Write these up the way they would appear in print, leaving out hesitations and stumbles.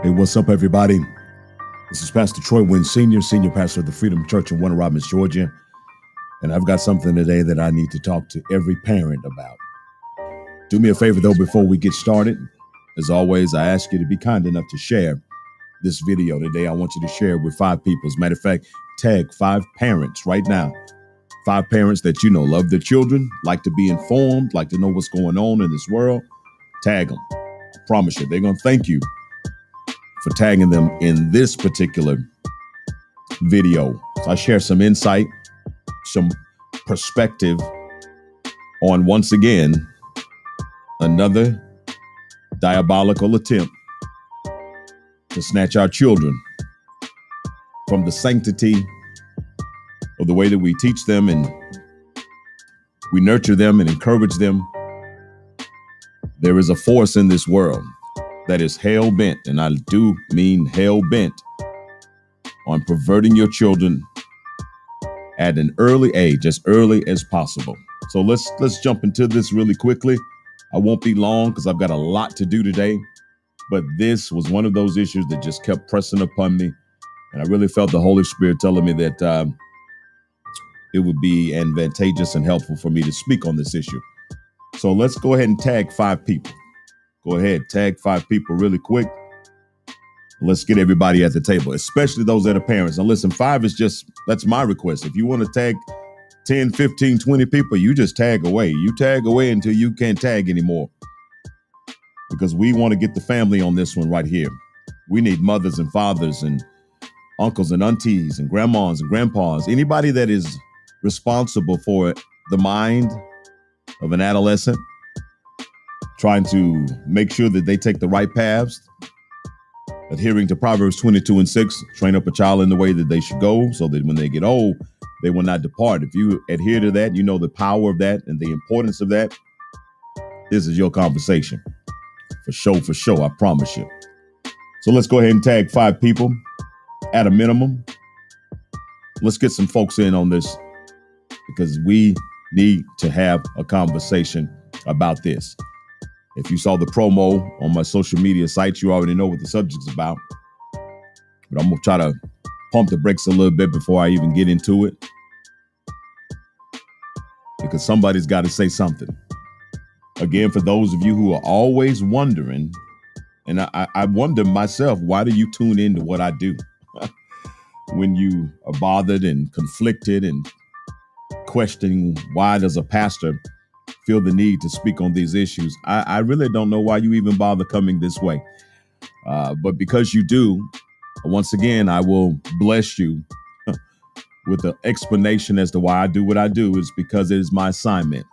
Hey, what's up, everybody? This is Pastor Troy Wynn Sr., Senior Pastor of the Freedom Church in Warner Robins, Georgia. And I've got something today that I need to talk to every parent about. Do me a favor, though, before we get started. As always, I ask you to be kind enough to share this video today. I want you to share it with 5 people. As a matter of fact, tag 5 parents right now. 5 parents that you know love their children, like to be informed, like to know what's going on in this world. Tag them. I promise you, they're going to thank you for tagging them in this particular video. So I share some insight, some perspective on, once again, another diabolical attempt to snatch our children from the sanctity of the way that we teach them and we nurture them and encourage them. There is a force in this world that is hell-bent, and I do mean hell-bent, on perverting your children at an early age, as early as possible. So let's jump into this really quickly. I won't be long because I've got a lot to do today, but this was one of those issues that just kept pressing upon me, and I really felt the Holy Spirit telling me that it would be advantageous and helpful for me to speak on this issue. So let's go ahead and tag 5 people. Go ahead, tag 5 people really quick. Let's get everybody at the table, especially those that are parents. Now listen, 5 is just, that's my request. If you want to tag 10, 15, 20 people, you just tag away. You tag away until you can't tag anymore. Because we want to get the family on this one right here. We need mothers and fathers and uncles and aunties and grandmas and grandpas. Anybody that is responsible for the mind of an adolescent, trying to make sure that they take the right paths, adhering to Proverbs 22:6, train up a child in the way that they should go so that when they get old, they will not depart. If you adhere to that, you know the power of that and the importance of that. This is your conversation. For sure, I promise you. So let's go ahead and tag 5 people at a minimum. Let's get some folks in on this because we need to have a conversation about this. If you saw the promo on my social media sites, you already know what the subject's about. But I'm going to try to pump the brakes a little bit before I even get into it. Because somebody's got to say something. Again, for those of you who are always wondering, and I wonder myself, why do you tune into what I do? When you are bothered and conflicted and questioning why does a pastor feel the need to speak on these issues, I really don't know why you even bother coming this way. But because you do, once again, I will bless you with the explanation as to why I do what I do. Is because it is my assignment.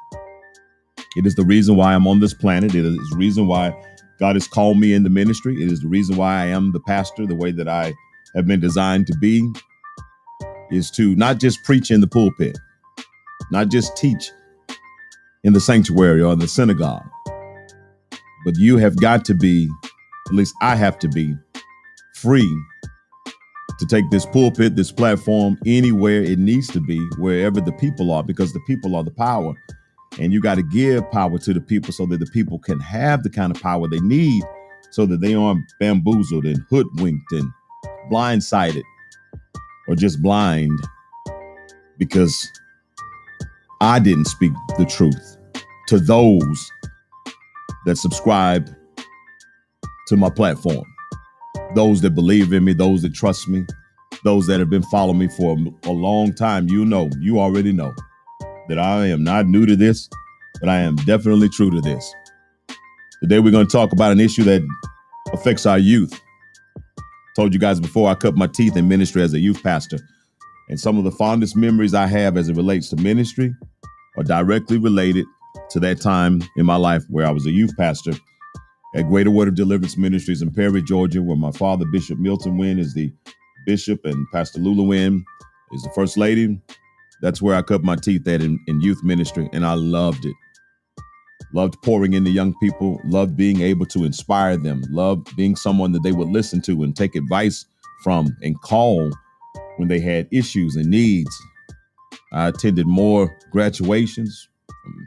It is the reason why I'm on this planet. It is the reason why God has called me into ministry. It is the reason why I am the pastor the way that I have been designed to be, is to not just preach in the pulpit, not just teach in the sanctuary or in the synagogue, but you have got to be, at least I have to be, free to take this pulpit, this platform, anywhere it needs to be, wherever the people are, because the people are the power. And you got to give power to the people so that the people can have the kind of power they need so that they aren't bamboozled and hoodwinked and blindsided or just blind because I didn't speak the truth to those that subscribe to my platform, those that believe in me, those that trust me, those that have been following me for a long time. You already know that I am not new to this, but I am definitely true to this. Today, we're going to talk about an issue that affects our youth. Told you guys before, I cut my teeth in ministry as a youth pastor. And some of the fondest memories I have as it relates to ministry are directly related to that time in my life where I was a youth pastor at Greater Word of Deliverance Ministries in Perry, Georgia, where my father, Bishop Milton Wynn, is the bishop and Pastor Lula Wynn is the first lady. That's where I cut my teeth at in youth ministry, and I loved it. Loved pouring into young people, loved being able to inspire them, loved being someone that they would listen to and take advice from and call when they had issues and needs. I attended more graduations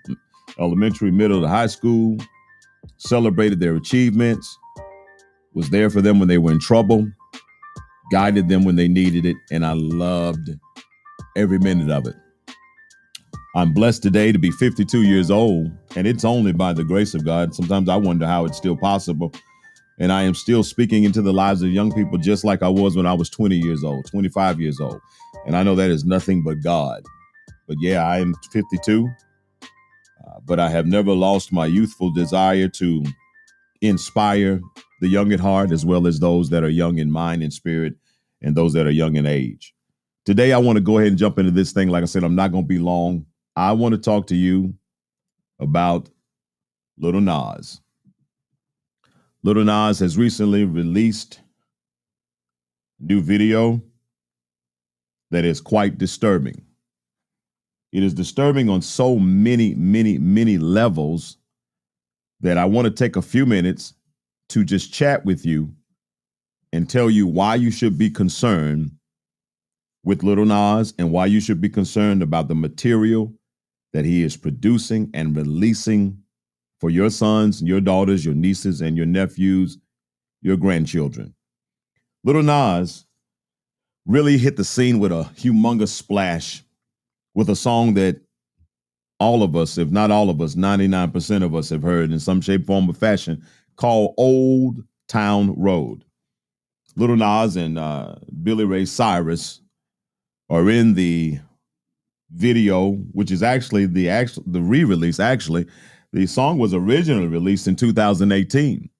from elementary, middle to high school, celebrated their achievements, was there for them when they were in trouble, guided them when they needed it, and I loved every minute of it. I'm blessed today to be 52 years old, and it's only by the grace of God. Sometimes I wonder how it's still possible. And I am still speaking into the lives of young people just like I was when I was 20 years old, 25 years old. And I know that is nothing but God. But yeah, I am 52, but I have never lost my youthful desire to inspire the young at heart, as well as those that are young in mind and spirit, and those that are young in age. Today, I want to go ahead and jump into this thing. Like I said, I'm not going to be long. I want to talk to you about Lil Nas. Lil Nas has recently released a new video that is quite disturbing. It is disturbing on so many, many, many levels that I want to take a few minutes to just chat with you and tell you why you should be concerned with Lil Nas and why you should be concerned about the material that he is producing and releasing for your sons, your daughters, your nieces, and your nephews, your grandchildren. Lil Nas really hit the scene with a humongous splash with a song that all of us, if not all of us, 99% of us have heard in some shape, form, or fashion, called Old Town Road. Lil Nas and Billy Ray Cyrus are in the video, which is actually the re-release. Actually, the song was originally released in 2018.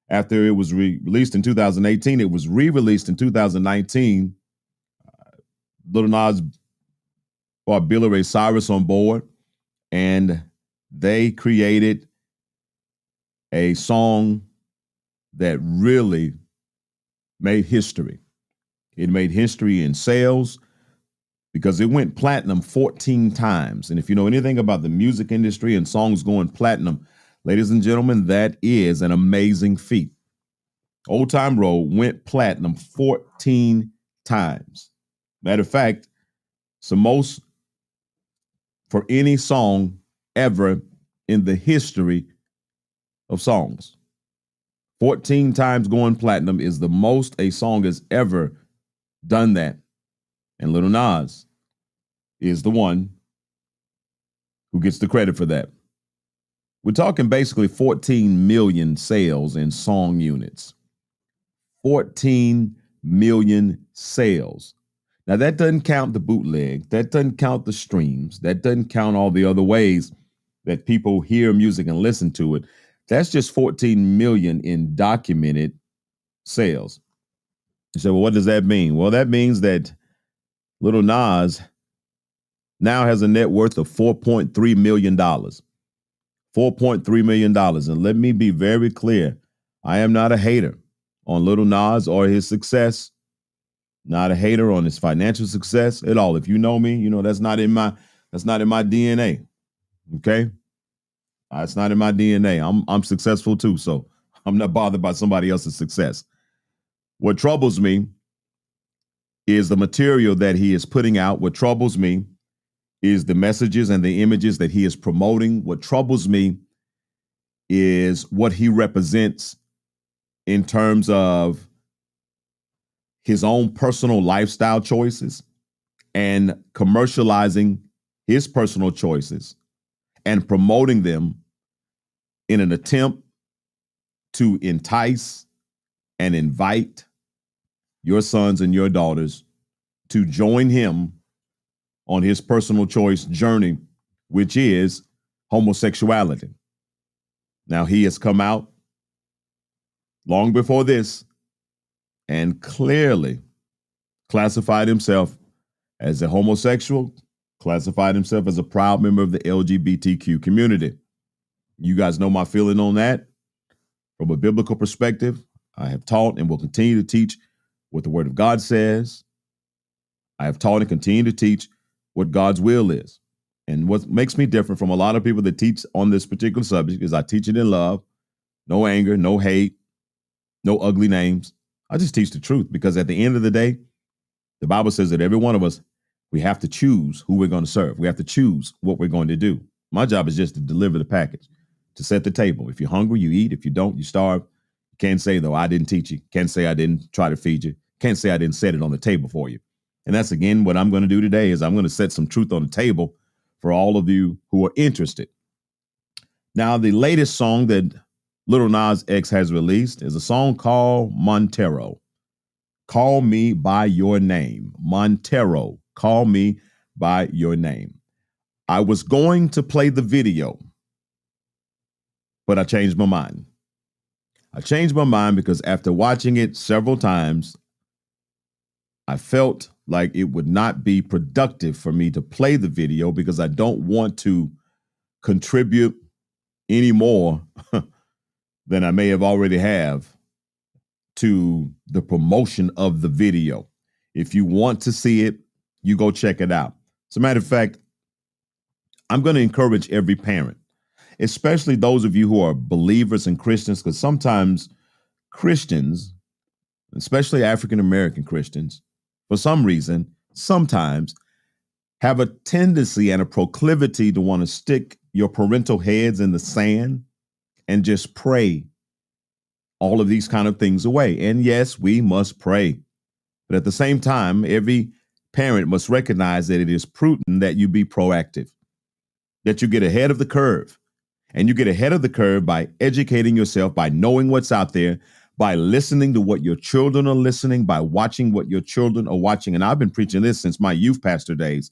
After it was released in 2018, it was re-released in 2019. Lil Nas brought Billy Ray Cyrus on board, and they created a song that really made history. It made history in sales because it went platinum 14 times. And if you know anything about the music industry and songs going platinum, ladies and gentlemen, that is an amazing feat. Old Time Road went platinum 14 times. Matter of fact, it's the most for any song ever in the history of songs. 14 times going platinum is the most a song has ever done that. And Lil Nas is the one who gets the credit for that. We're talking basically 14 million sales in song units. 14 million sales. Now, that doesn't count the bootleg. That doesn't count the streams. That doesn't count all the other ways that people hear music and listen to it. That's just 14 million in documented sales. You say, well, what does that mean? Well, that means that Lil Nas now has a net worth of $4.3 million. $4.3 million. And let me be very clear. I am not a hater on Lil Nas or his success. Not a hater on his financial success at all. If you know me, you know that's not in my DNA. Okay? It's not in my DNA. I'm successful too, so I'm not bothered by somebody else's success. What troubles me is the material that he is putting out. What troubles me is the messages and the images that he is promoting. What troubles me is what he represents in terms of his own personal lifestyle choices and commercializing his personal choices and promoting them in an attempt to entice and invite your sons and your daughters to join him on his personal choice journey, which is homosexuality. Now, he has come out long before this and clearly classified himself as a homosexual, classified himself as a proud member of the LGBTQ community. You guys know my feeling on that. From a biblical perspective, I have taught and will continue to teach what the Word of God says. I have taught and continue to teach what God's will is. And what makes me different from a lot of people that teach on this particular subject is I teach it in love, no anger, no hate, no ugly names. I just teach the truth because at the end of the day, the Bible says that every one of us, we have to choose who we're going to serve. We have to choose what we're going to do. My job is just to deliver the package, to set the table. If you're hungry, you eat. If you don't, you starve. Can't say, though, I didn't teach you. Can't say I didn't try to feed you. Can't say I didn't set it on the table for you. And that's, again, what I'm going to do today is I'm going to set some truth on the table for all of you who are interested. Now, the latest song that Lil Nas X has released is a song called Montero. Call Me By Your Name. Montero, Call Me By Your Name. I was going to play the video, but I changed my mind. I changed my mind because after watching it several times, I felt like it would not be productive for me to play the video because I don't want to contribute any more than I may have already have to the promotion of the video. If you want to see it, you go check it out. As a matter of fact, I'm going to encourage every parent, especially those of you who are believers and Christians, because sometimes Christians, especially African-American Christians, for some reason, sometimes have a tendency and a proclivity to want to stick your parental heads in the sand and just pray all of these kind of things away. And yes, we must pray. But at the same time, every parent must recognize that it is prudent that you be proactive, that you get ahead of the curve. And you get ahead of the curve by educating yourself, by knowing what's out there, by listening to what your children are listening, by watching what your children are watching. And I've been preaching this since my youth pastor days.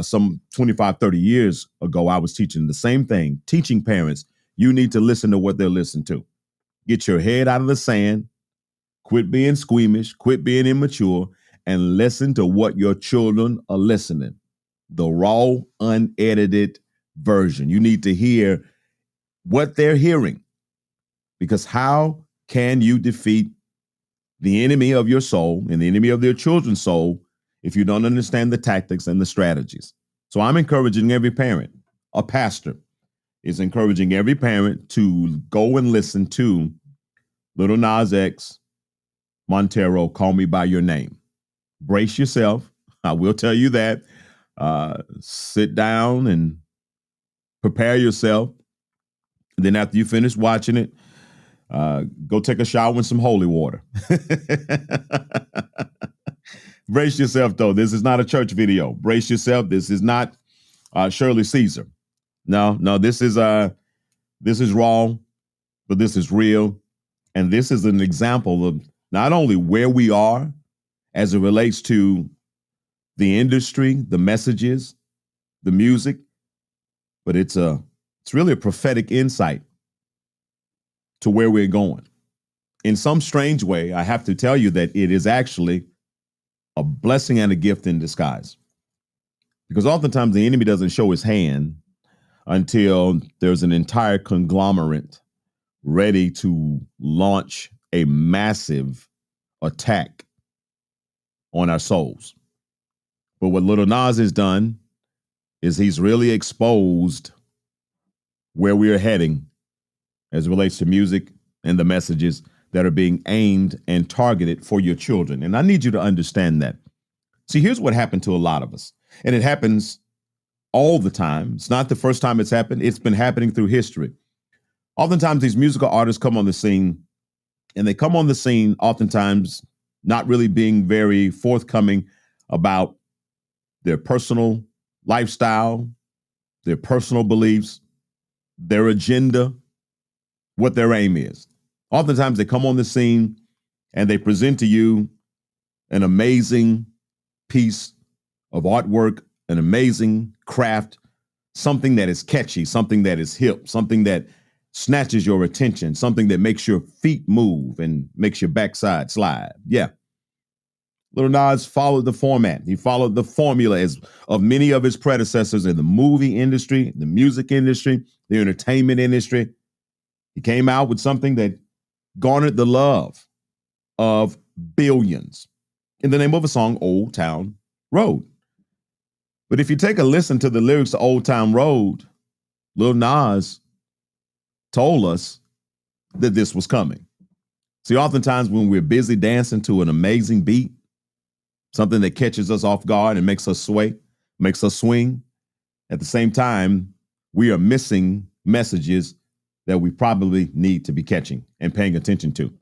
Some 25, 30 years ago, I was teaching the same thing, teaching parents, you need to listen to what they're listening to. Get your head out of the sand, quit being squeamish, quit being immature, and listen to what your children are listening. The raw, unedited version. You need to hear what they're hearing, because how can you defeat the enemy of your soul and the enemy of their children's soul if you don't understand the tactics and the strategies? So I'm encouraging every parent, a pastor is encouraging every parent to go and listen to Lil Nas X, Montero, Call Me By Your Name. Brace yourself. I will tell you that. Sit down and prepare yourself. And then after you finish watching it, go take a shower with some holy water. Brace yourself, though. This is not a church video. Brace yourself. This is not Shirley Caesar. No, this is wrong, but this is real. And this is an example of not only where we are as it relates to the industry, the messages, the music, but it's really a prophetic insight to where we're going. In some strange way, I have to tell you that it is actually a blessing and a gift in disguise. Because oftentimes the enemy doesn't show his hand until there's an entire conglomerate ready to launch a massive attack on our souls. But what Lil Nas has done is he's really exposed where we are heading as it relates to music and the messages that are being aimed and targeted for your children. And I need you to understand that. See, here's what happened to a lot of us. And it happens all the time. It's not the first time it's happened. It's been happening through history. Oftentimes, these musical artists come on the scene, and they come on the scene oftentimes not really being very forthcoming about their personal lifestyle, their personal beliefs, their agenda, what their aim is. Oftentimes, they come on the scene and they present to you an amazing piece of artwork, an amazing craft, something that is catchy, something that is hip, something that snatches your attention, something that makes your feet move and makes your backside slide. Yeah. Lil Nas followed the format. He followed the formula as of many of his predecessors in the movie industry, the music industry, the entertainment industry. He came out with something that garnered the love of billions in the name of a song, Old Town Road. But if you take a listen to the lyrics to Old Town Road, Lil Nas told us that this was coming. See, oftentimes when we're busy dancing to an amazing beat, something that catches us off guard and makes us sway, makes us swing, at the same time, we are missing messages that we probably need to be catching and paying attention to.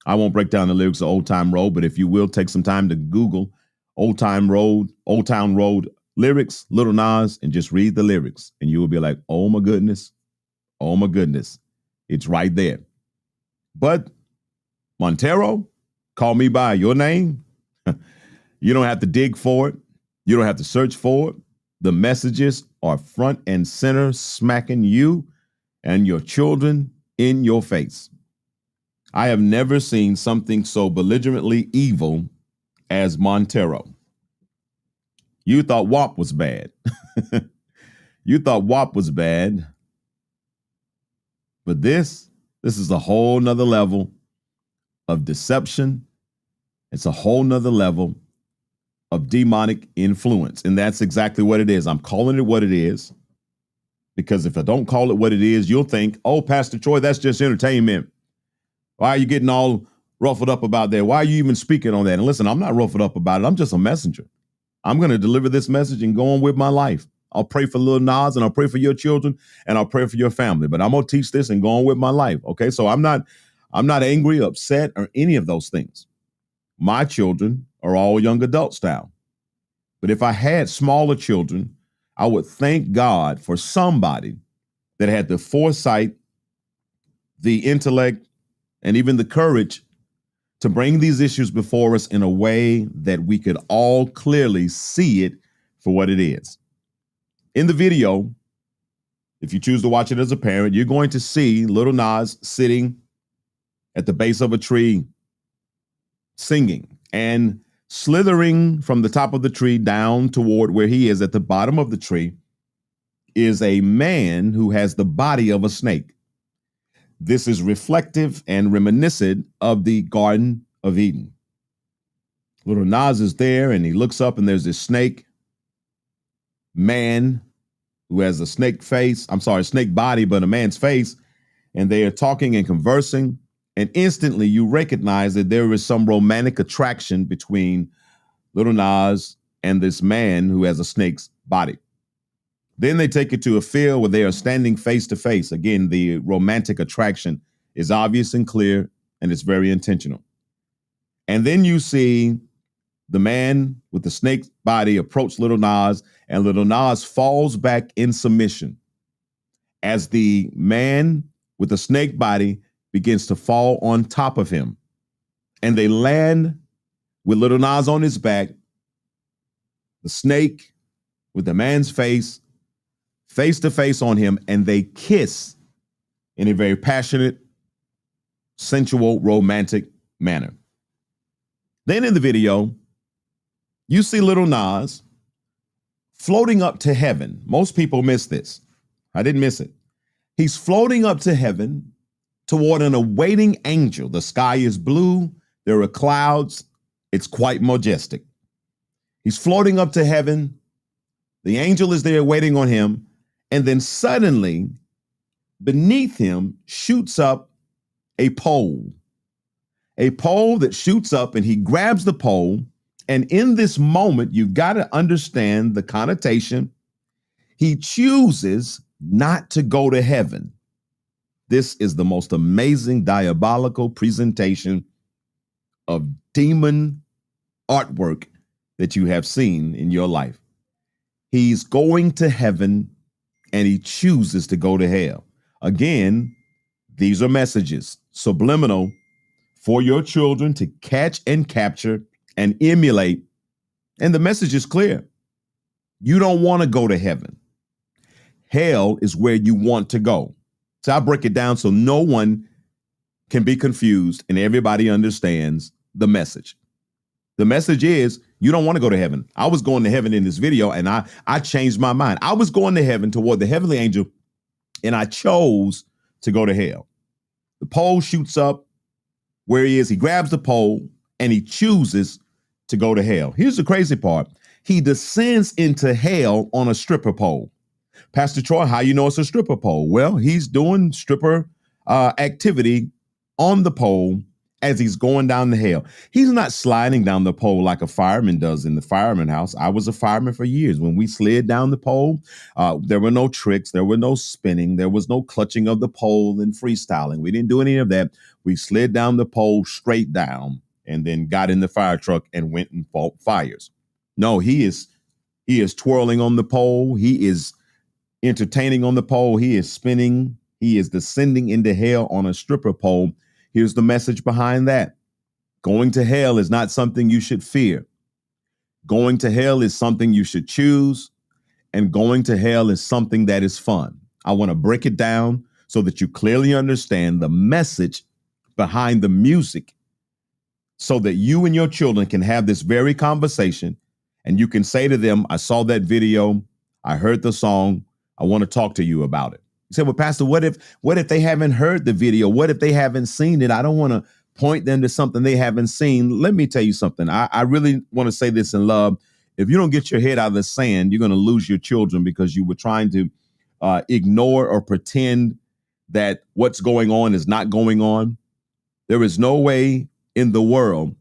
I won't break down the lyrics of Old Time Road, but if you will take some time to Google Old Town Road lyrics, Lil Nas, and just read the lyrics, and you will be like, oh my goodness, it's right there. But Montero, call me by your name. You don't have to dig for it. You don't have to search for it. The messages are front and center, smacking you and your children in your face. I have never seen something so belligerently evil as Montero. You thought WAP was bad. You thought WAP was bad. But this is a whole nother level of deception. It's a whole nother level of demonic influence. And that's exactly what it is. I'm calling it what it is. Because if I don't call it what it is, you'll think, oh, Pastor Troy, that's just entertainment. Why are you getting all ruffled up about that? Why are you even speaking on that? And listen, I'm not ruffled up about it. I'm just a messenger. I'm going to deliver this message and go on with my life. I'll pray for Lil Nas, and I'll pray for your children, and I'll pray for your family. But I'm going to teach this and go on with my life. Okay, so I'm not angry, upset, or any of those things. My children are all young adult style. But if I had smaller children, I would thank God for somebody that had the foresight, the intellect, and even the courage to bring these issues before us in a way that we could all clearly see it for what it is. In the video, if you choose to watch it as a parent, you're going to see Lil Nas sitting at the base of a tree, singing, and slithering from the top of the tree down toward where he is at the bottom of the tree is a man who has the body of a snake. This is reflective and reminiscent of the Garden of Eden. Lil Nas is there and he looks up and there's this snake man who has a snake body, but a man's face. And they are talking and conversing. And instantly you recognize that there is some romantic attraction between Lil Nas and this man who has a snake's body. Then they take it to a field where they are standing face to face. Again, the romantic attraction is obvious and clear, and it's very intentional. And then you see the man with the snake body approach Lil Nas, and Lil Nas falls back in submission as the man with the snake body begins to fall on top of him. And they land with Lil Nas on his back, the snake with the man's face to face on him, and they kiss in a very passionate, sensual, romantic manner. Then in the video, you see Lil Nas floating up to heaven. Most people miss this. I didn't miss it. He's floating up to heaven toward an awaiting angel. The sky is blue. There are clouds. It's quite majestic. He's floating up to heaven. The angel is there waiting on him. And then suddenly, beneath him shoots up a pole that shoots up, and he grabs the pole. And in this moment, you've got to understand the connotation. He chooses not to go to heaven. This is the most amazing diabolical presentation of demon artwork that you have seen in your life. He's going to heaven and he chooses to go to hell. Again, these are messages, subliminal, for your children to catch and capture and emulate. And the message is clear. You don't want to go to heaven. Hell is where you want to go. So I'll break it down so no one can be confused and everybody understands the message. The message is you don't want to go to heaven. I was going to heaven in this video and I changed my mind. I was going to heaven toward the heavenly angel and I chose to go to hell. The pole shoots up where he is. He grabs the pole and he chooses to go to hell. Here's the crazy part. He descends into hell on a stripper pole. Pastor Troy, how you know it's a stripper pole? Well, he's doing stripper activity on the pole as he's going down the hill. He's not sliding down the pole like a fireman does in the fireman house. I was a fireman for years. When we slid down the pole, there were no tricks. There were no spinning. There was no clutching of the pole and freestyling. We didn't do any of that. We slid down the pole straight down and then got in the fire truck and went and fought fires. No, he is twirling on the pole. He is entertaining on the pole. He is spinning. He is descending into hell on a stripper pole. Here's the message behind that. Going to hell is not something you should fear. Going to hell is something you should choose. And going to hell is something that is fun. I want to break it down so that you clearly understand the message behind the music so that you and your children can have this very conversation and you can say to them, I saw that video. I heard the song. I want to talk to you about it. You say, well, Pastor, what if they haven't heard the video? What if they haven't seen it? I don't want to point them to something they haven't seen. Let me tell you something. I really want to say this in love. If you don't get your head out of the sand, you're going to lose your children because you were trying to ignore or pretend that what's going on is not going on. There is no way in the world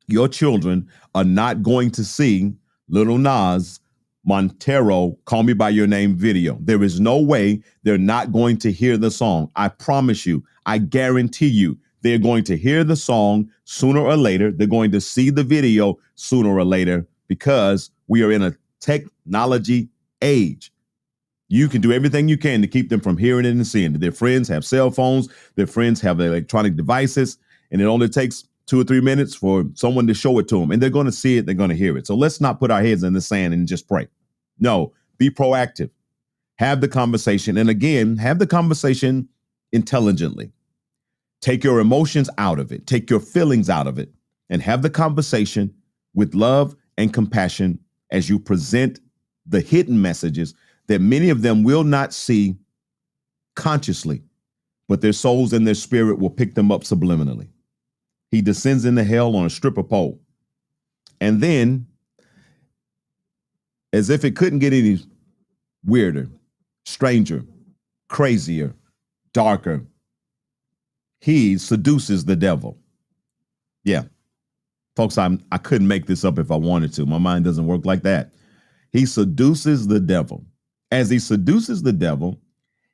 your children are not going to see Lil Nas Montero Call Me By Your Name video. There is no way they're not going to hear the song. I promise you, I guarantee you, they're going to hear the song sooner or later. They're going to see the video sooner or later because we are in a technology age. You can do everything you can to keep them from hearing it and seeing it. Their friends have cell phones. Their friends have electronic devices, and it only takes 2 or 3 minutes for someone to show it to them, and they're going to see it. They're going to hear it. So let's not put our heads in the sand and just pray. No, be proactive. Have the conversation. And again, have the conversation intelligently. Take your emotions out of it. Take your feelings out of it and have the conversation with love and compassion as you present the hidden messages that many of them will not see consciously, but their souls and their spirit will pick them up subliminally. He descends into hell on a stripper pole. And then, as if it couldn't get any weirder, stranger, crazier, darker, he seduces the devil. Yeah. Folks, I couldn't make this up if I wanted to. My mind doesn't work like that. He seduces the devil. As he seduces the devil,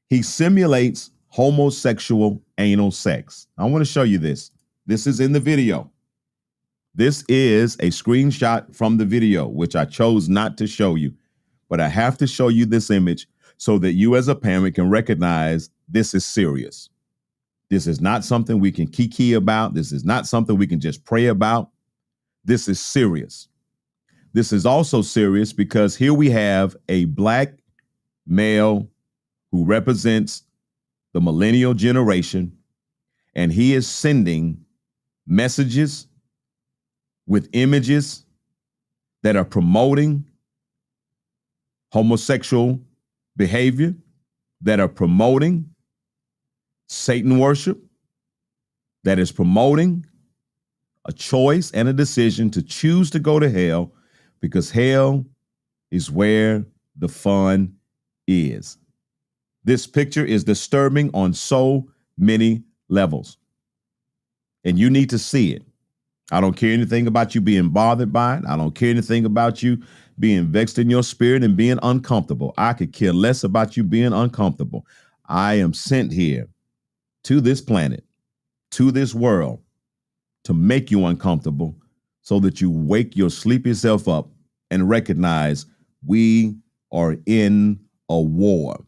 he simulates homosexual anal sex. I want to show you this. This is in the video. This is a screenshot from the video, which I chose not to show you, but I have to show you this image so that you as a parent can recognize this is serious. This is not something we can kiki about. This is not something we can just pray about. This is serious. This is also serious because here we have a black male who represents the millennial generation, and he is sending messages with images that are promoting homosexual behavior, that are promoting Satan worship, that is promoting a choice and a decision to choose to go to hell because hell is where the fun is. This picture is disturbing on so many levels, and you need to see it. I don't care anything about you being bothered by it. I don't care anything about you being vexed in your spirit and being uncomfortable. I could care less about you being uncomfortable. I am sent here to this planet, to this world, to make you uncomfortable so that you wake your sleepy self up and recognize we are in a war.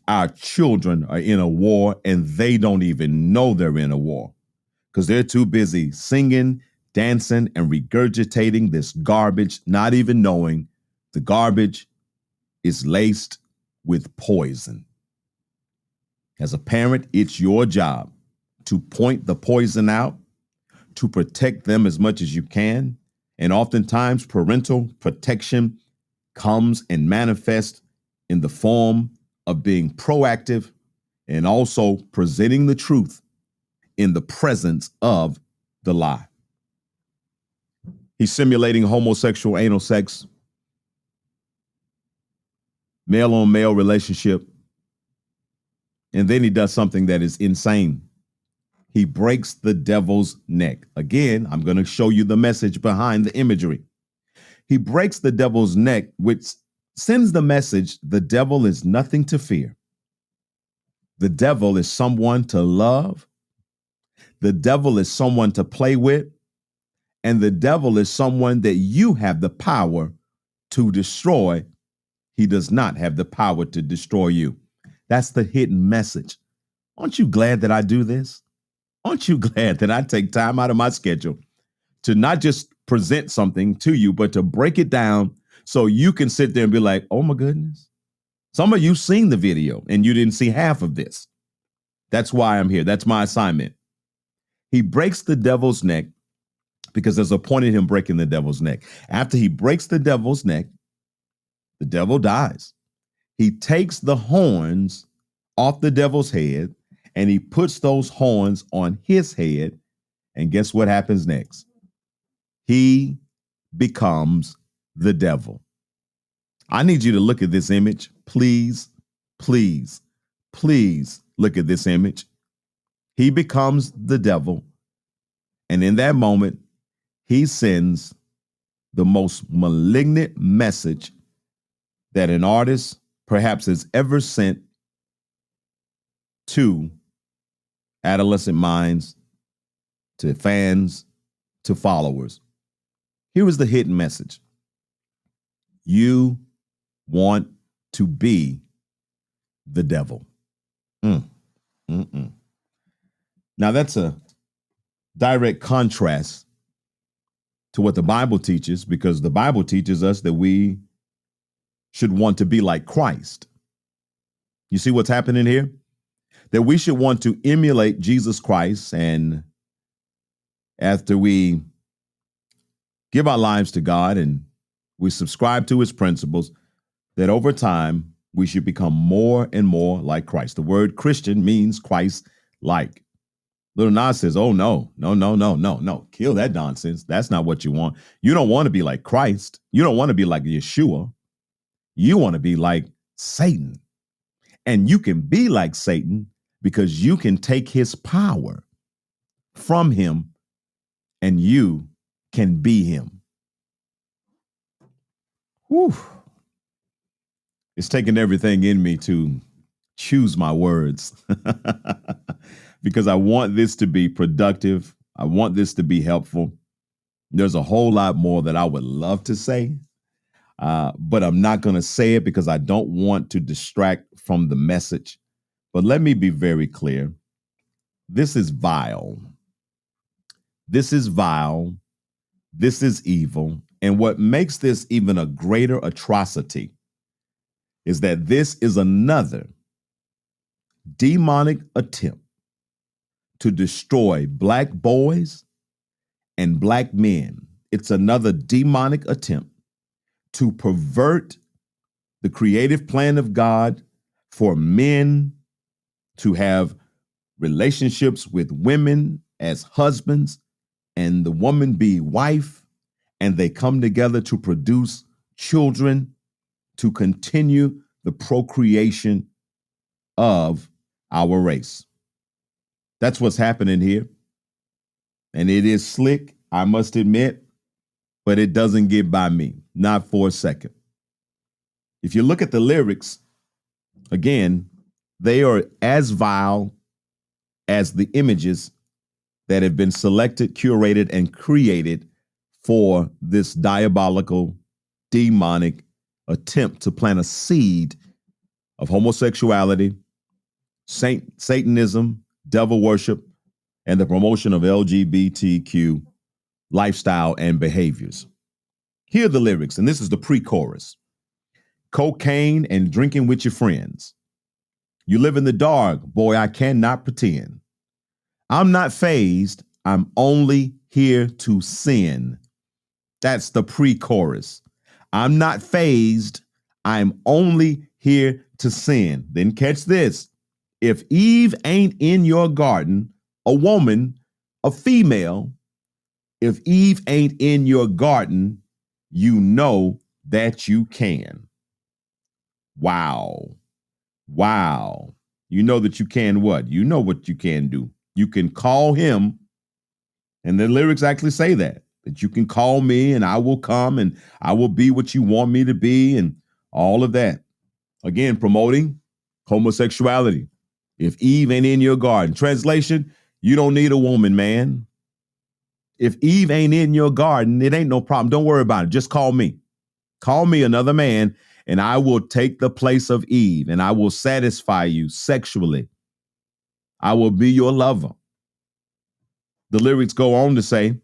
Our children are in a war and they don't even know they're in a war because they're too busy singing, dancing, and regurgitating this garbage, not even knowing the garbage is laced with poison. As a parent, it's your job to point the poison out, to protect them as much as you can. And oftentimes parental protection comes and manifests in the form of being proactive and also presenting the truth in the presence of the lie. He's simulating homosexual anal sex, male on male relationship. And then he does something that is insane. He breaks the devil's neck. Again, I'm going to show you the message behind the imagery. He breaks the devil's neck, which sends the message the devil is nothing to fear. The devil is someone to love. The devil is someone to play with. And the devil is someone that you have the power to destroy. He does not have the power to destroy you. That's the hidden message. Aren't you glad that I do this? Aren't you glad that I take time out of my schedule to not just present something to you, but to break it down so you can sit there and be like, oh my goodness. Some of you seen the video and you didn't see half of this. That's why I'm here. That's my assignment. He breaks the devil's neck because there's a point in him breaking the devil's neck. After he breaks the devil's neck, the devil dies. He takes the horns off the devil's head and he puts those horns on his head. And guess what happens next? He becomes the devil. I need you to look at this image. Please, please, please look at this image. He becomes the devil. And in that moment, he sends the most malignant message that an artist perhaps has ever sent to adolescent minds, to fans, to followers. Here is the hidden message. You want to be the devil. Now that's a direct contrast to what the Bible teaches, because the Bible teaches us that we should want to be like Christ. You see what's happening here? That we should want to emulate Jesus Christ, and after we give our lives to God and we subscribe to his principles, that over time we should become more and more like Christ. The word Christian means Christ-like. Lil Nas says, oh, no. Kill that nonsense. That's not what you want. You don't want to be like Christ. You don't want to be like Yeshua. You want to be like Satan. And you can be like Satan because you can take his power from him and you can be him. Whew. It's taken everything in me to choose my words because I want this to be productive. I want this to be helpful. There's a whole lot more that I would love to say, but I'm not going to say it because I don't want to distract from the message. But let me be very clear. This is vile. This is vile. This is evil. And what makes this even a greater atrocity is that this is another demonic attempt to destroy Black boys and Black men. It's another demonic attempt to pervert the creative plan of God for men to have relationships with women as husbands and the woman be wife, and they come together to produce children to continue the procreation of our race. That's what's happening here. And it is slick, I must admit, but it doesn't get by me, not for a second. If you look at the lyrics, again, they are as vile as the images that have been selected, curated, and created for this diabolical, demonic attempt to plant a seed of homosexuality, Satanism, devil worship, and the promotion of LGBTQ lifestyle and behaviors. Here are the lyrics, and this is the pre-chorus. Cocaine and drinking with your friends. You live in the dark, boy, I cannot pretend. I'm not fazed, I'm only here to sin. That's the pre-chorus. I'm not fazed, I'm only here to sin. Then catch this. If Eve ain't in your garden, a woman, a female, if Eve ain't in your garden, you know that you can. Wow. Wow. You know that you can what? You know what you can do. You can call him, and the lyrics actually say that you can call me and I will come and I will be what you want me to be and all of that. Again, promoting homosexuality. If Eve ain't in your garden. Translation, you don't need a woman, man. If Eve ain't in your garden, it ain't no problem. Don't worry about it. Just call me. Call me another man, and I will take the place of Eve, and I will satisfy you sexually. I will be your lover. The lyrics go on to say,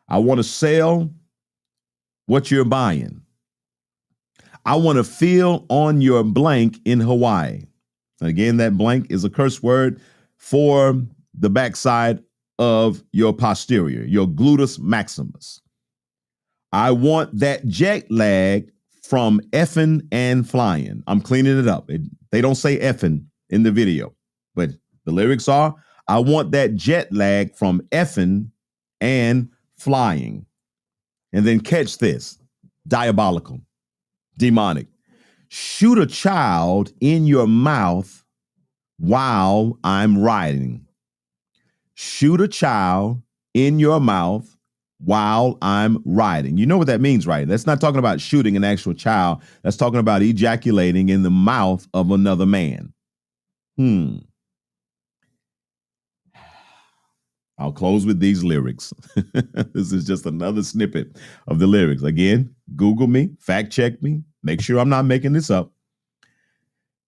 I want to sell what you're buying. I want to feel on your blank in Hawaii. Again, that blank is a curse word for the backside of your posterior, your gluteus maximus. I want that jet lag from effing and flying. I'm cleaning it up. They don't say effing in the video, but the lyrics are, I want that jet lag from effing and flying. And then catch this, diabolical, demonic. Shoot a child in your mouth while I'm riding. Shoot a child in your mouth while I'm riding. You know what that means, right? That's not talking about shooting an actual child. That's talking about ejaculating in the mouth of another man. I'll close with these lyrics. This is just another snippet of the lyrics. Again, Google me, fact check me, make sure I'm not making this up.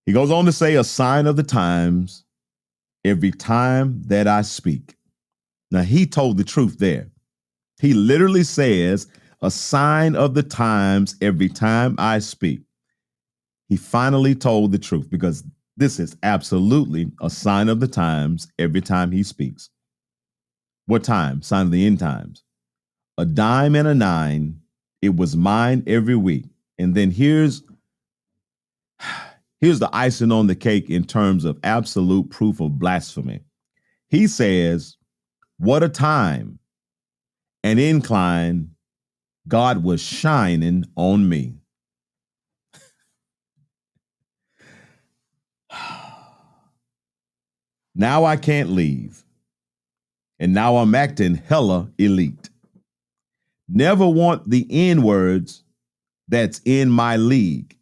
He goes on to say, a sign of the times every time that I speak. Now, he told the truth there. He literally says, a sign of the times every time I speak. He finally told the truth, because this is absolutely a sign of the times every time he speaks. What time? Sign of the end times. A dime and a nine. It was mine every week. And then here's the icing on the cake in terms of absolute proof of blasphemy. He says, what a time, an incline, God was shining on me. Now I can't leave. And now I'm acting hella elite. Never want the N words that's in my league.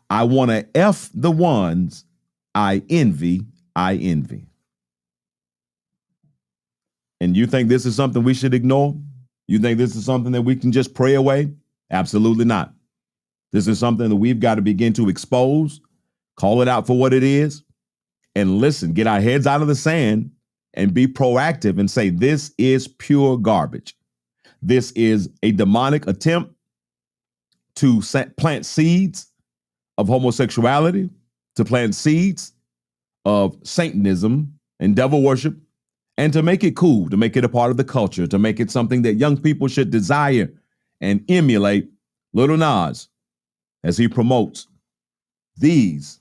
I want to F the ones I envy. And you think this is something we should ignore? You think this is something that we can just pray away? Absolutely not. This is something that we've got to begin to expose, call it out for what it is, and listen, get our heads out of the sand and be proactive and say, this is pure garbage. This is a demonic attempt to plant seeds of homosexuality, to plant seeds of Satanism and devil worship, and to make it cool, to make it a part of the culture, to make it something that young people should desire and emulate. Lil Nas, as he promotes these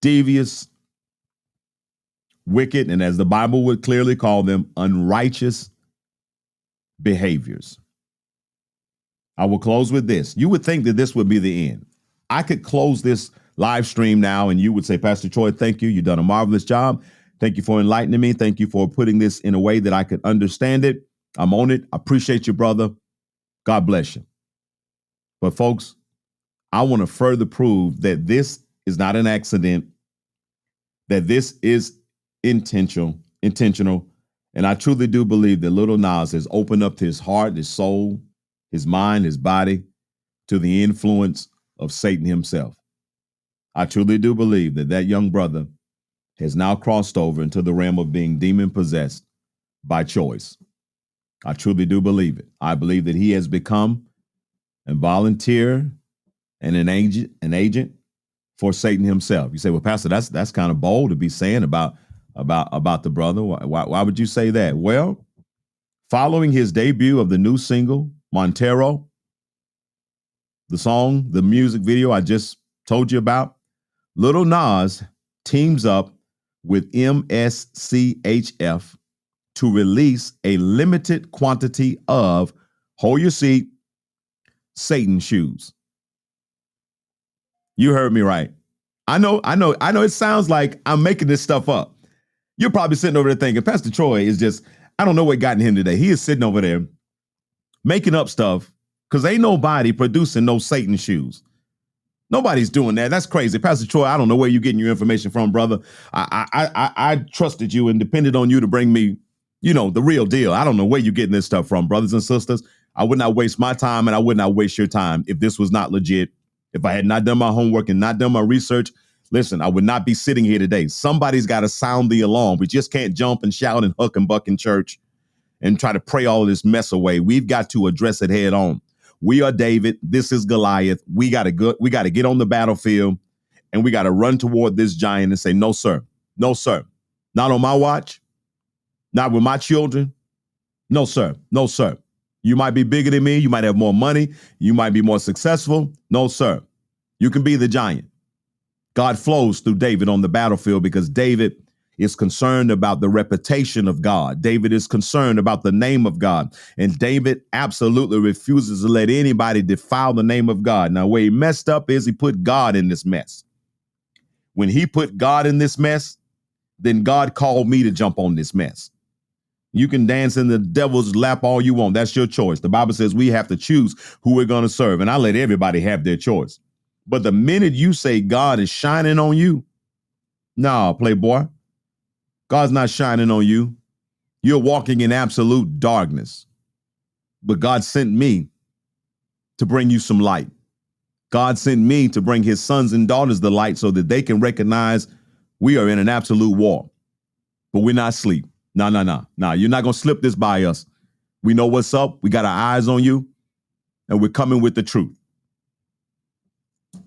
devious, wicked, and as the Bible would clearly call them, unrighteous behaviors. I will close with this. You would think that this would be the end. I could close this live stream now and you would say, Pastor Troy, thank you. You've done a marvelous job. Thank you for enlightening me. Thank you for putting this in a way that I could understand it. I'm on it. I appreciate you, brother. God bless you. But folks, I want to further prove that this is not an accident, that this is intentional. And I truly do believe that Lil Nas has opened up his heart, his soul, his mind, his body to the influence of Satan himself. I truly do believe that that young brother has now crossed over into the realm of being demon possessed by choice. I truly do believe it. I believe that he has become a volunteer and an agent for Satan himself. You say, well, Pastor, that's kind of bold to be saying about the brother. Why would you say that? Well, following his debut of the new single, Montero, the song, the music video I just told you about, Lil Nas teams up with MSCHF to release a limited quantity of, hold your seat, Satan shoes. You heard me right. I know it sounds like I'm making this stuff up. You're probably sitting over there thinking, Pastor Troy is just, I don't know what got in him today. He is sitting over there making up stuff because ain't nobody producing no Satan shoes. Nobody's doing that. That's crazy. Pastor Troy, I don't know where you're getting your information from, brother. I trusted you and depended on you to bring me, the real deal. I don't know where you're getting this stuff from, brothers and sisters. I would not waste my time and I would not waste your time if this was not legit. If I had not done my homework and not done my research, listen, I would not be sitting here today. Somebody's got to sound the alarm. We just can't jump and shout and huck and buck in church and try to pray all of this mess away. We've got to address it head on. We are David. This is Goliath. We got to get on the battlefield and we got to run toward this giant and say, no, sir. No, sir. Not on my watch. Not with my children. No, sir. No, sir. You might be bigger than me. You might have more money. You might be more successful. No, sir. You can be the giant. God flows through David on the battlefield because David is concerned about the reputation of God. David is concerned about the name of God. And David absolutely refuses to let anybody defile the name of God. Now, where he messed up is he put God in this mess. When he put God in this mess, then God called me to jump on this mess. You can dance in the devil's lap all you want. That's your choice. The Bible says we have to choose who we're going to serve. And I let everybody have their choice. But the minute you say God is shining on you, no, playboy, God's not shining on you. You're walking in absolute darkness. But God sent me to bring you some light. God sent me to bring his sons and daughters the light so that they can recognize we are in an absolute war. But we're not asleep. No. You're not going to slip this by us. We know what's up. We got our eyes on you. And we're coming with the truth.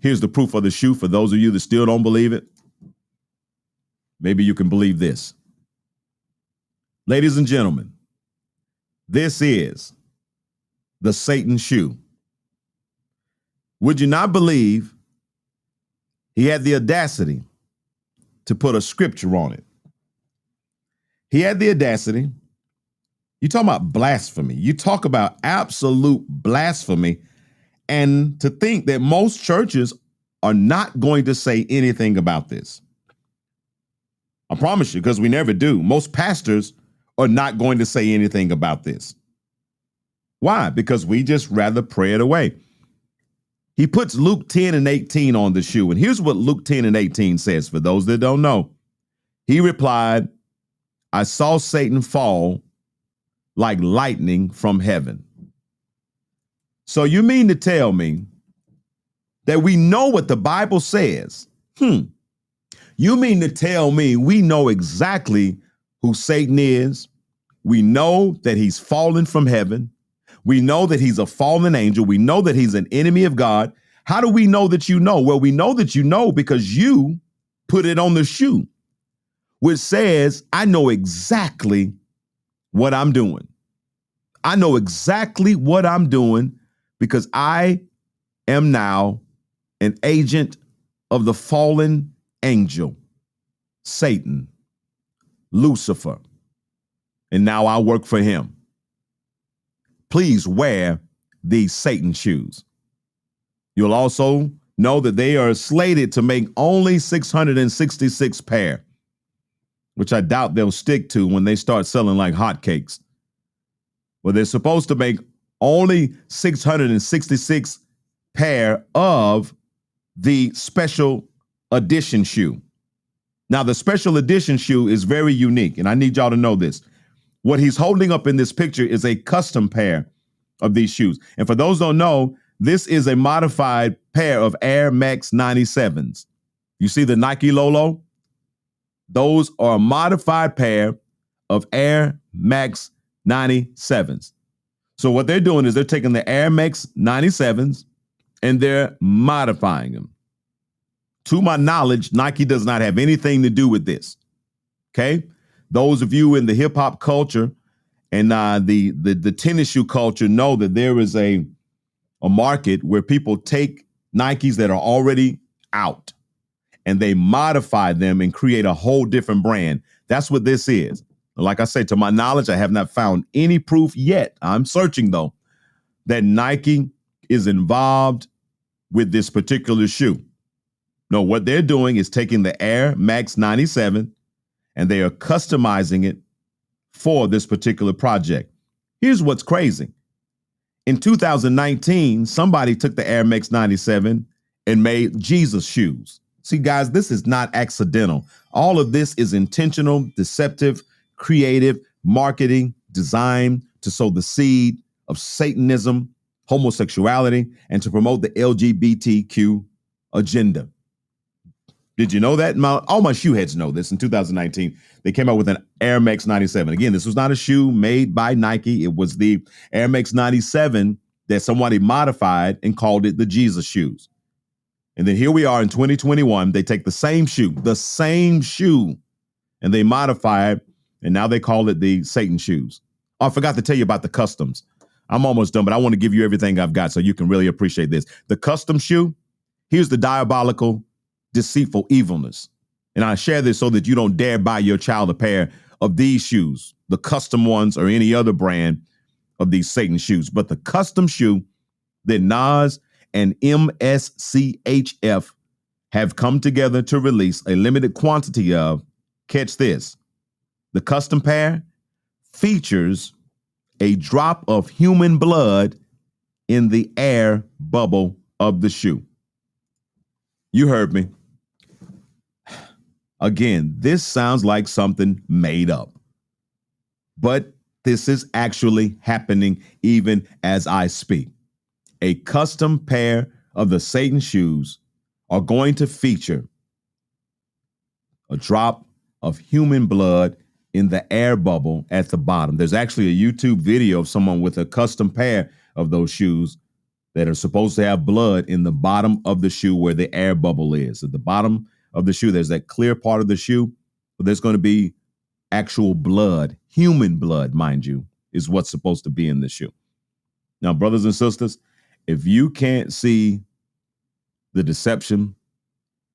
Here's the proof of the shoe for those of you that still don't believe it. Maybe you can believe this. Ladies and gentlemen, this is the Satan shoe. Would you not believe he had the audacity to put a scripture on it? He had the audacity. You talk about blasphemy. You talk about absolute blasphemy. And to think that most churches are not going to say anything about this. I promise you, because we never do. Most pastors are not going to say anything about this. Why? Because we just rather pray it away. He puts Luke 10 and 18 on the shoe. And here's what Luke 10 and 18 says for those that don't know. He replied, I saw Satan fall like lightning from heaven. So you mean to tell me that we know what the Bible says? You mean to tell me we know exactly who Satan is? We know that he's fallen from heaven. We know that he's a fallen angel. We know that he's an enemy of God. How do we know that you know? Well, we know that you know because you put it on the shoe, which says, I know exactly what I'm doing. I know exactly what I'm doing because I am now an agent of the fallen angel, Satan, Lucifer, and now I work for him. Please wear these Satan shoes. You'll also know that they are slated to make only 666 pair, which I doubt they'll stick to when they start selling like hotcakes. Well, they're supposed to make only 666 pair of the special edition shoe. Now, the special edition shoe is very unique, and I need y'all to know this. What he's holding up in this picture is a custom pair of these shoes. And for those who don't know, this is a modified pair of Air Max 97s. You see the Nike Lolo? Those are a modified pair of Air Max 97s. So what they're doing is they're taking the Air Max 97s and they're modifying them. To my knowledge, Nike does not have anything to do with this. Okay? Those of you in the hip hop culture and the tennis shoe culture know that there is a market where people take Nikes that are already out and they modify them and create a whole different brand. That's what this is. Like I said, to my knowledge, I have not found any proof yet. I'm searching, though, that Nike is involved with this particular shoe. No, what they're doing is taking the Air Max 97 and they are customizing it for this particular project. Here's what's crazy. In 2019, somebody took the Air Max 97 and made Jesus shoes. See, guys, this is not accidental. All of this is intentional, deceptive, creative, marketing, designed to sow the seed of Satanism, homosexuality, and to promote the LGBTQ agenda. Did you know that? All my shoe heads know this. In 2019, they came out with an Air Max 97. Again, this was not a shoe made by Nike. It was the Air Max 97 that somebody modified and called it the Jesus shoes. And then here we are in 2021. They take the same shoe, and they modify it, and now they call it the Satan shoes. Oh, I forgot to tell you about the customs. I'm almost done, but I want to give you everything I've got so you can really appreciate this. The custom shoe, here's the diabolical, deceitful evilness. And I share this so that you don't dare buy your child a pair of these shoes, the custom ones or any other brand of these Satan shoes. But the custom shoe that Nas and MSCHF have come together to release a limited quantity of, catch this, the custom pair features a drop of human blood in the air bubble of the shoe. You heard me. Again, this sounds like something made up, but this is actually happening even as I speak. A custom pair of the Satan shoes are going to feature a drop of human blood in the air bubble at the bottom. There's actually a YouTube video of someone with a custom pair of those shoes that are supposed to have blood in the bottom of the shoe where the air bubble is. At the bottom of the shoe, there's that clear part of the shoe, but there's going to be actual blood, human blood, mind you, is what's supposed to be in the shoe. Now, brothers and sisters, if you can't see the deception,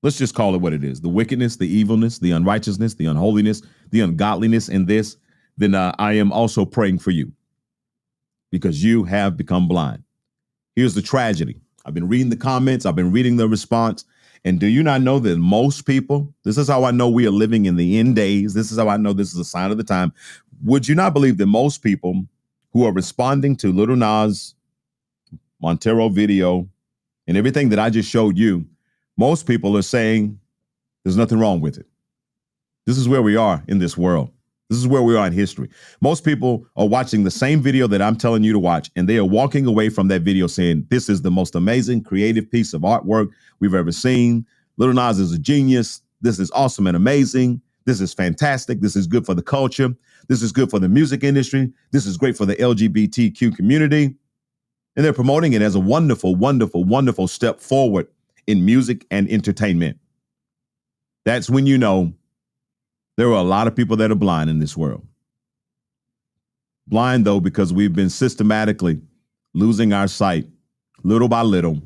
let's just call it what it is, the wickedness, the evilness, the unrighteousness, the unholiness, the ungodliness in this, then I am also praying for you because you have become blind. Here's the tragedy. I've been reading the comments. I've been reading the response. And do you not know that most people, this is how I know we are living in the end days. This is how I know this is a sign of the time. Would you not believe that most people who are responding to Lil Nas, Montero video, and everything that I just showed you, most people are saying there's nothing wrong with it. This is where we are in this world. This is where we are in history. Most people are watching the same video that I'm telling you to watch, and they are walking away from that video saying, this is the most amazing creative piece of artwork we've ever seen. Lil Nas is a genius. This is awesome and amazing. This is fantastic. This is good for the culture. This is good for the music industry. This is great for the LGBTQ community. And they're promoting it as a wonderful, wonderful, wonderful step forward in music and entertainment. That's when you know there are a lot of people that are blind in this world. Blind, though, because we've been systematically losing our sight little by little,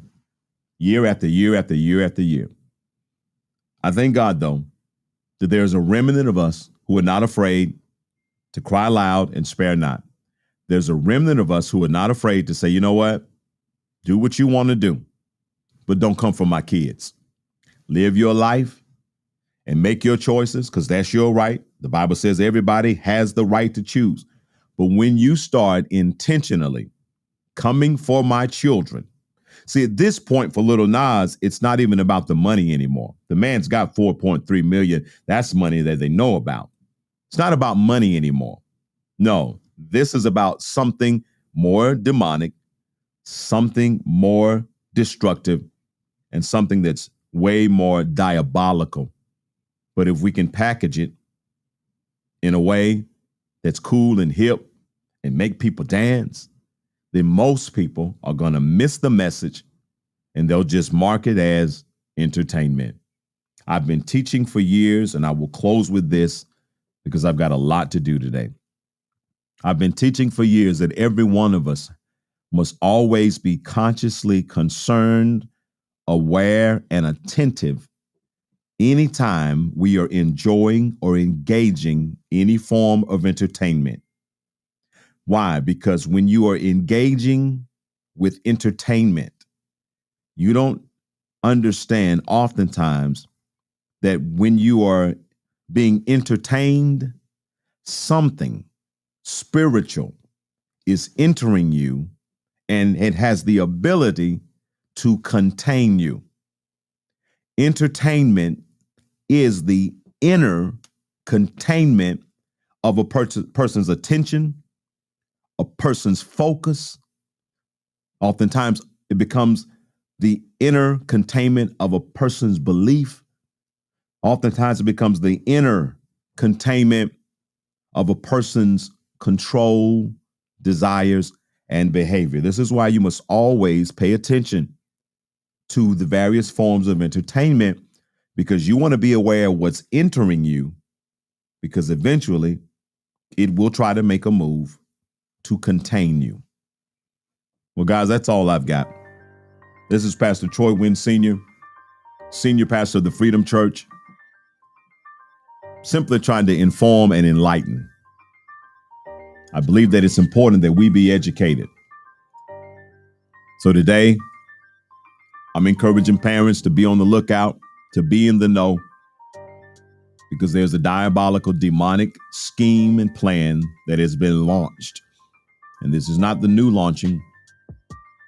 year after year after year after year. I thank God, though, that there's a remnant of us who are not afraid to cry loud and spare not. There's a remnant of us who are not afraid to say, you know what? Do what you want to do, but don't come for my kids. Live your life and make your choices, because that's your right. The Bible says everybody has the right to choose. But when you start intentionally coming for my children, see, at this point for Lil Nas, it's not even about the money anymore. The man's got 4.3 million. That's money that they know about. It's not about money anymore. No, this is about something more demonic, something more destructive, and something that's way more diabolical. But if we can package it in a way that's cool and hip and make people dance, then most people are going to miss the message and they'll just mark it as entertainment. I've been teaching for years, and I will close with this because I've got a lot to do today. I've been teaching for years that every one of us must always be consciously concerned, aware, and attentive anytime we are enjoying or engaging any form of entertainment. Why? Because when you are engaging with entertainment, you don't understand oftentimes that when you are being entertained, something spiritual is entering you, and it has the ability to contain you. Entertainment is the inner containment of a person's attention, a person's focus. Oftentimes, it becomes the inner containment of a person's belief. Oftentimes, it becomes the inner containment of a person's control, desires, and behavior. This is why you must always pay attention to the various forms of entertainment, because you want to be aware of what's entering you, because eventually it will try to make a move to contain you. Well, guys, that's all I've got. This is Pastor Troy Wynn Sr., Senior Pastor of the Freedom Church, simply trying to inform and enlighten. I believe that it's important that we be educated. So today, I'm encouraging parents to be on the lookout, to be in the know, because there's a diabolical, demonic scheme and plan that has been launched. And this is not the new launching.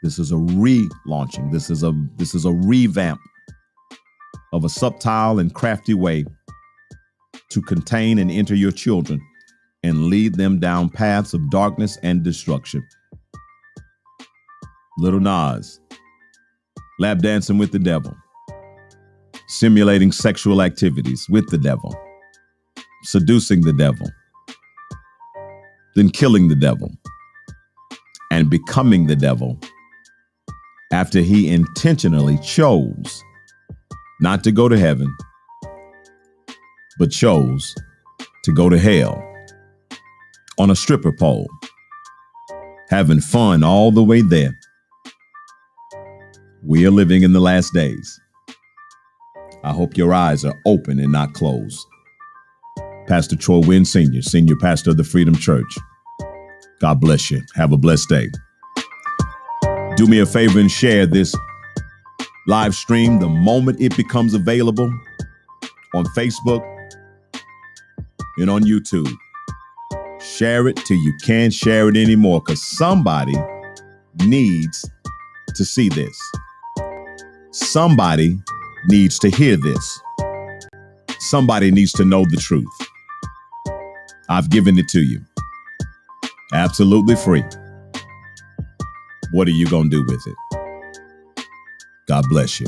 This is a relaunching. This is a revamp of a subtle and crafty way to contain and enter your children and lead them down paths of darkness and destruction. Lil Nas, lap dancing with the devil, simulating sexual activities with the devil, seducing the devil, then killing the devil, and becoming the devil after he intentionally chose not to go to heaven, but chose to go to hell on a stripper pole, having fun all the way there. We are living in the last days. I hope your eyes are open and not closed. Pastor Troy Wynn Sr., Senior Pastor of the Freedom Church. God bless you. Have a blessed day. Do me a favor and share this live stream the moment it becomes available on Facebook and on YouTube. Share it till you can't share it anymore, because somebody needs to see this. Somebody needs to hear this. Somebody needs to know the truth. I've given it to you. Absolutely free. What are you going to do with it? God bless you.